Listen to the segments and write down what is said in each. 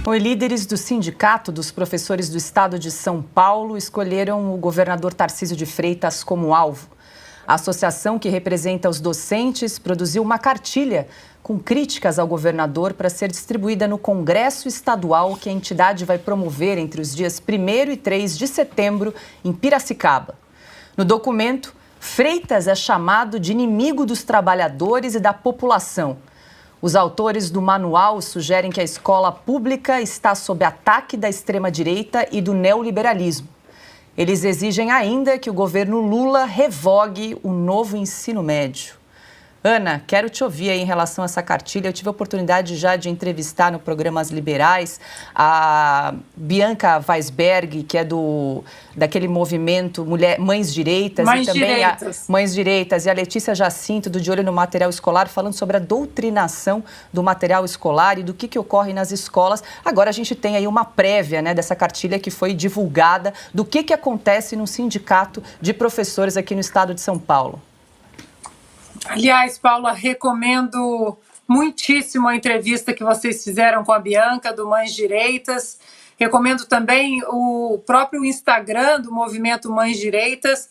Os líderes do Sindicato dos Professores do Estado de São Paulo escolheram o governador Tarcísio de Freitas como alvo. A associação que representa os docentes produziu uma cartilha com críticas ao governador para ser distribuída no Congresso Estadual que a entidade vai promover entre os dias 1º e 3 de setembro em Piracicaba. No documento, Freitas é chamado de inimigo dos trabalhadores e da população. Os autores do manual sugerem que a escola pública está sob ataque da extrema-direita e do neoliberalismo. Eles exigem ainda que o governo Lula revogue o novo ensino médio. Ana, quero te ouvir aí em relação a essa cartilha. Eu tive a oportunidade já de entrevistar no programa As Liberais a Bianca Weisberg, que é daquele movimento Mães Direitas. Mães e também Direitas. Mães Direitas. E a Letícia Jacinto, do De Olho no Material Escolar, falando sobre a doutrinação do material escolar e do que ocorre nas escolas. Agora a gente tem aí uma prévia, né, dessa cartilha que foi divulgada, do que acontece no sindicato de professores aqui no estado de São Paulo. Aliás, Paula, recomendo muitíssimo a entrevista que vocês fizeram com a Bianca, do Mães Direitas. Recomendo também o próprio Instagram do Movimento Mães Direitas.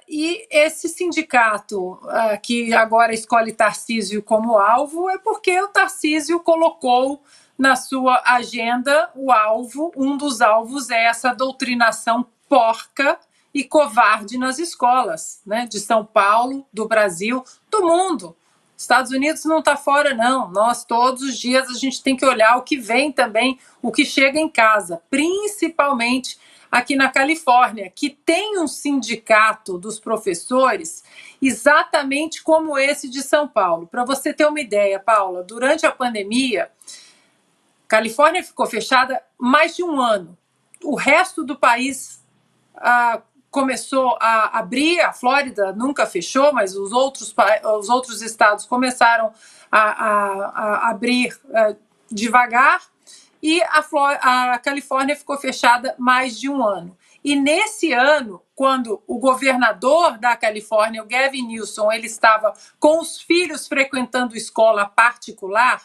E esse sindicato que agora escolhe Tarcísio como alvo é porque o Tarcísio colocou na sua agenda o alvo, um dos alvos é essa doutrinação porca e covarde nas escolas, né, de São Paulo, do Brasil, do mundo. Estados Unidos não está fora, não. Nós, todos os dias, a gente tem que olhar o que vem também, o que chega em casa, principalmente aqui na Califórnia, que tem um sindicato dos professores exatamente como esse de São Paulo. Para você ter uma ideia, Paula, durante a pandemia, Califórnia ficou fechada mais de um ano. O resto do país começou a abrir, a Flórida nunca fechou, mas os outros estados começaram a abrir devagar, e a Califórnia ficou fechada mais de um ano. E nesse ano, quando o governador da Califórnia, o Gavin Newsom, ele estava com os filhos frequentando escola particular,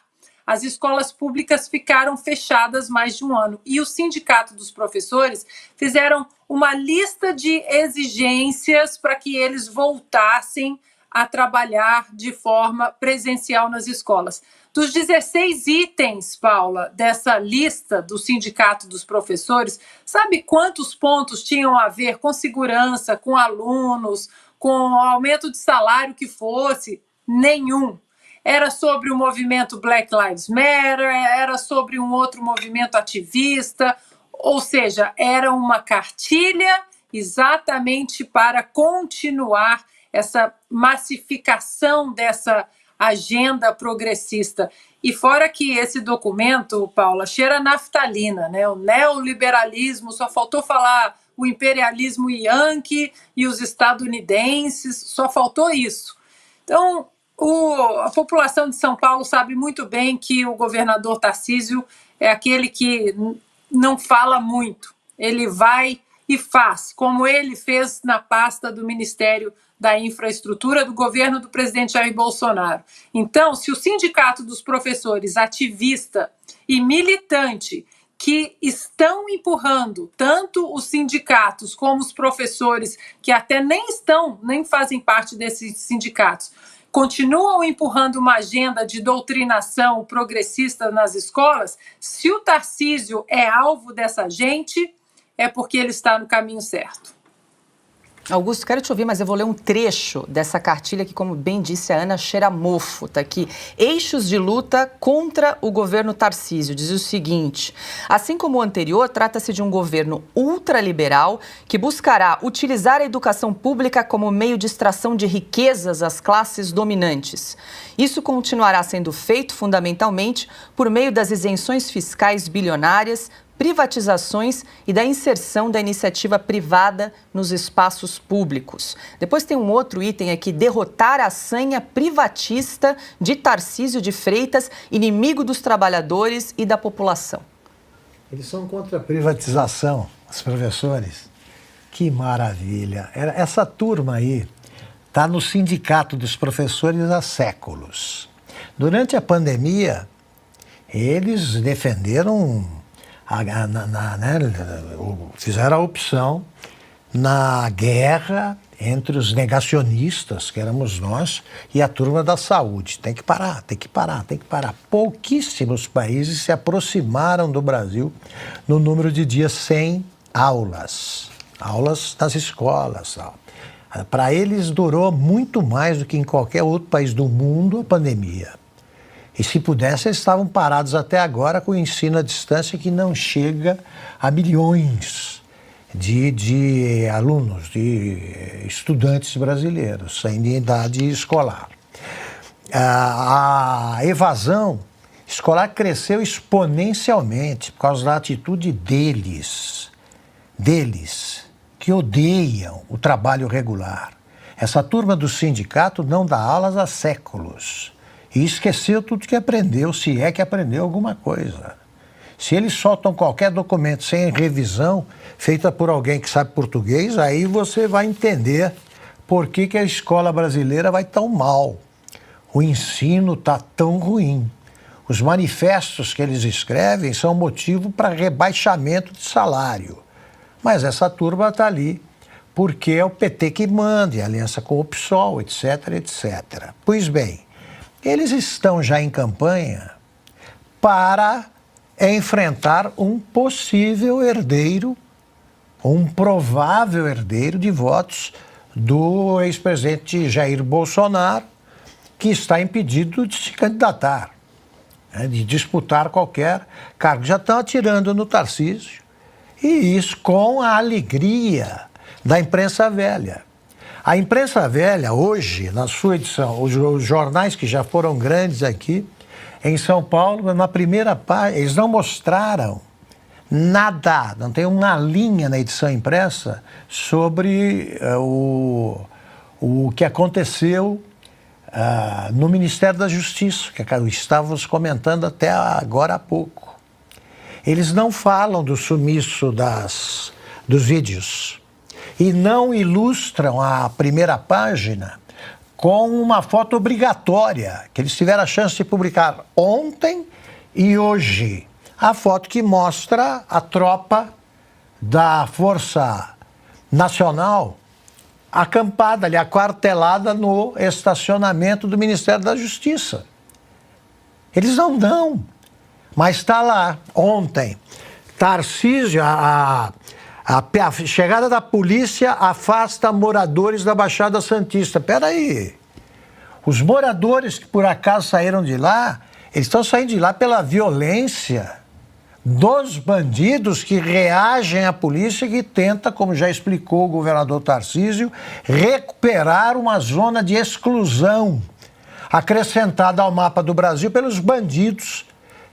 as escolas públicas ficaram fechadas mais de um ano. E o Sindicato dos Professores fizeram uma lista de exigências para que eles voltassem a trabalhar de forma presencial nas escolas. Dos 16 itens, Paula, dessa lista do Sindicato dos Professores, sabe quantos pontos tinham a ver com segurança, com alunos, com aumento de salário que fosse? Nenhum. Era sobre o movimento Black Lives Matter, era sobre um outro movimento ativista, ou seja, era uma cartilha exatamente para continuar essa massificação dessa agenda progressista. E fora que esse documento, Paula, cheira naftalina, né? O neoliberalismo, só faltou falar o imperialismo yankee e os estadunidenses, só faltou isso. Então, a população de São Paulo sabe muito bem que o governador Tarcísio é aquele que não fala muito. Ele vai e faz, como ele fez na pasta do Ministério da Infraestrutura do governo do presidente Jair Bolsonaro. Então, se o Sindicato dos Professores, ativista e militante, que estão empurrando tanto os sindicatos como os professores, que até nem fazem parte desses sindicatos, continuam empurrando uma agenda de doutrinação progressista nas escolas, se o Tarcísio é alvo dessa gente, é porque ele está no caminho certo. Augusto, quero te ouvir, mas eu vou ler um trecho dessa cartilha que, como bem disse a Ana, cheira mofo. Está aqui. Eixos de luta contra o governo Tarcísio. Diz o seguinte: assim como o anterior, trata-se de um governo ultraliberal que buscará utilizar a educação pública como meio de extração de riquezas às classes dominantes. Isso continuará sendo feito fundamentalmente por meio das isenções fiscais bilionárias, privatizações e da inserção da iniciativa privada nos espaços públicos. Depois tem um outro item aqui: derrotar a sanha privatista de Tarcísio de Freitas, inimigo dos trabalhadores e da população. Eles são contra a privatização, os professores. Que maravilha! Essa turma aí está no Sindicato dos Professores há séculos. Durante a pandemia, eles defenderam, fizeram a opção na guerra entre os negacionistas, que éramos nós, e a turma da saúde. Tem que parar, tem que parar, tem que parar. Pouquíssimos países se aproximaram do Brasil no número de dias sem aulas nas escolas. Para eles durou muito mais do que em qualquer outro país do mundo a pandemia. E se pudesse, eles estavam parados até agora com o ensino à distância que não chega a milhões de alunos, de estudantes brasileiros, sem idade escolar. A evasão escolar cresceu exponencialmente por causa da atitude deles, que odeiam o trabalho regular. Essa turma do sindicato não dá aulas há séculos e esqueceu tudo que aprendeu, se é que aprendeu alguma coisa. Se eles soltam qualquer documento sem revisão, feita por alguém que sabe português, aí você vai entender por que a escola brasileira vai tão mal. O ensino está tão ruim. Os manifestos que eles escrevem são motivo para rebaixamento de salário. Mas essa turma está ali porque é o PT que manda, e a aliança com o PSOL, etc, etc. Pois bem, eles estão já em campanha para enfrentar um possível herdeiro, um provável herdeiro de votos do ex-presidente Jair Bolsonaro, que está impedido de se candidatar, de disputar qualquer cargo. Já estão atirando no Tarcísio, e isso com a alegria da imprensa velha. A imprensa velha, hoje, na sua edição, os jornais que já foram grandes aqui, em São Paulo, na primeira página, eles não mostraram nada, não tem uma linha na edição impressa sobre o que aconteceu no Ministério da Justiça, que estávamos comentando até agora há pouco. Eles não falam do sumiço dos vídeos e não ilustram a primeira página com uma foto obrigatória, que eles tiveram a chance de publicar ontem e hoje. A foto que mostra a tropa da Força Nacional acampada ali, aquartelada no estacionamento do Ministério da Justiça. Eles não dão, mas está lá, ontem. Tarcísio, a chegada da polícia afasta moradores da Baixada Santista. Espera aí, os moradores que por acaso saíram de lá, eles estão saindo de lá pela violência dos bandidos que reagem à polícia, que tenta, como já explicou o governador Tarcísio, recuperar uma zona de exclusão acrescentada ao mapa do Brasil pelos bandidos,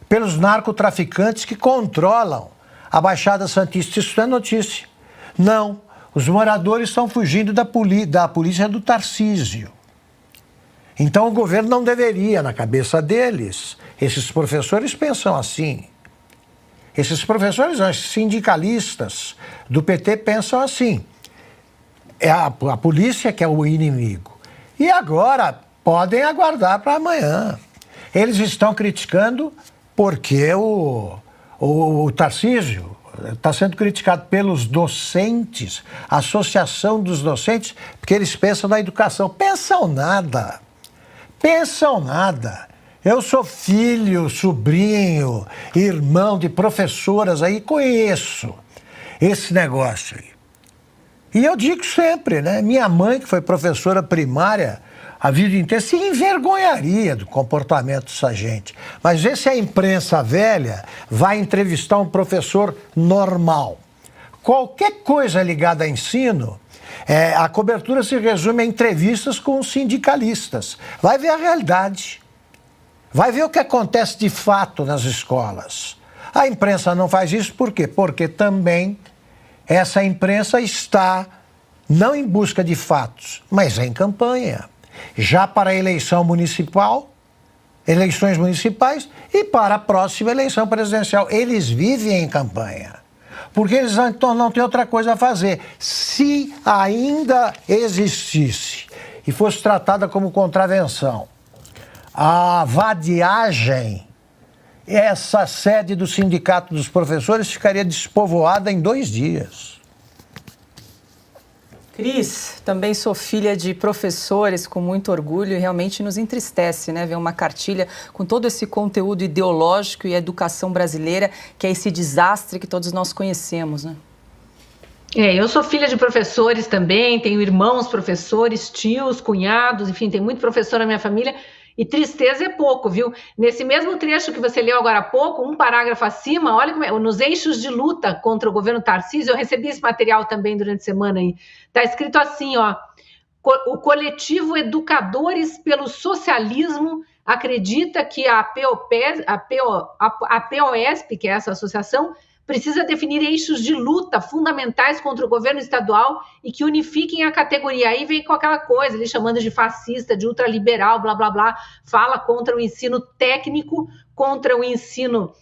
pelos narcotraficantes que controlam a Baixada Santista. Isso não é notícia. Não, os moradores estão fugindo da polícia do Tarcísio. Então o governo não deveria, na cabeça deles, esses professores pensam assim. Esses professores, os sindicalistas do PT pensam assim. É a polícia que é o inimigo. E agora podem aguardar para amanhã. Eles estão criticando porque o Tarcísio está sendo criticado pelos docentes, a associação dos docentes, porque eles pensam na educação. Pensam nada. Pensam nada. Eu sou filho, sobrinho, irmão de professoras aí, conheço esse negócio aí. E eu digo sempre, né? Minha mãe, que foi professora primária a vida inteira, se envergonharia do comportamento dessa gente. Mas vê se a imprensa velha vai entrevistar um professor normal. Qualquer coisa ligada a ensino, a cobertura se resume a entrevistas com sindicalistas. Vai ver a realidade. Vai ver o que acontece de fato nas escolas. A imprensa não faz isso por quê? Porque também essa imprensa está não em busca de fatos, mas em campanha. Já para a eleição municipal, eleições municipais e para a próxima eleição presidencial. Eles vivem em campanha, porque eles não têm outra coisa a fazer. Se ainda existisse e fosse tratada como contravenção a vadiagem essa sede do Sindicato dos Professores ficaria despovoada em 2 dias. Cris, também sou filha de professores com muito orgulho e realmente nos entristece, né, ver uma cartilha com todo esse conteúdo ideológico e a educação brasileira, que é esse desastre que todos nós conhecemos, né? Eu sou filha de professores também, tenho irmãos professores, tios, cunhados, enfim, tem muito professor na minha família. E tristeza é pouco, viu? Nesse mesmo trecho que você leu agora há pouco, um parágrafo acima, olha como é, nos eixos de luta contra o governo Tarcísio, eu recebi esse material também durante a semana aí. Está escrito assim, ó, o coletivo Educadores pelo Socialismo acredita que a POSP, que é essa associação, precisa definir eixos de luta fundamentais contra o governo estadual e que unifiquem a categoria. Aí vem com aquela coisa, ele chamando de fascista, de ultraliberal, blá, blá, blá, fala contra o ensino técnico, contra o ensino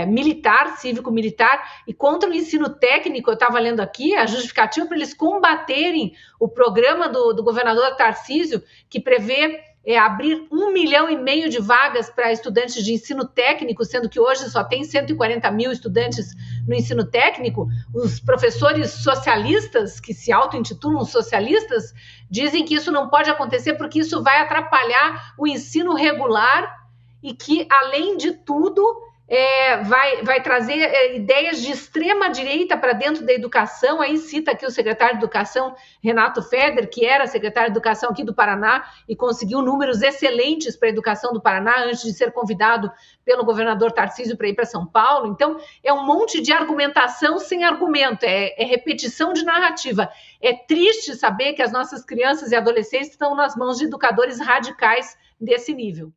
militar, cívico-militar, e contra o ensino técnico. Eu estava lendo aqui a justificativa para eles combaterem o programa do governador Tarcísio, que prevê abrir 1,5 milhão de vagas para estudantes de ensino técnico, sendo que hoje só tem 140 mil estudantes no ensino técnico. Os professores socialistas, que se auto-intitulam socialistas, dizem que isso não pode acontecer porque isso vai atrapalhar o ensino regular e que, além de tudo, vai trazer ideias de extrema-direita para dentro da educação. Aí cita aqui o secretário de Educação, Renato Feder, que era secretário de Educação aqui do Paraná e conseguiu números excelentes para a educação do Paraná antes de ser convidado pelo governador Tarcísio para ir para São Paulo. Então, é um monte de argumentação sem argumento, é repetição de narrativa. É triste saber que as nossas crianças e adolescentes estão nas mãos de educadores radicais desse nível.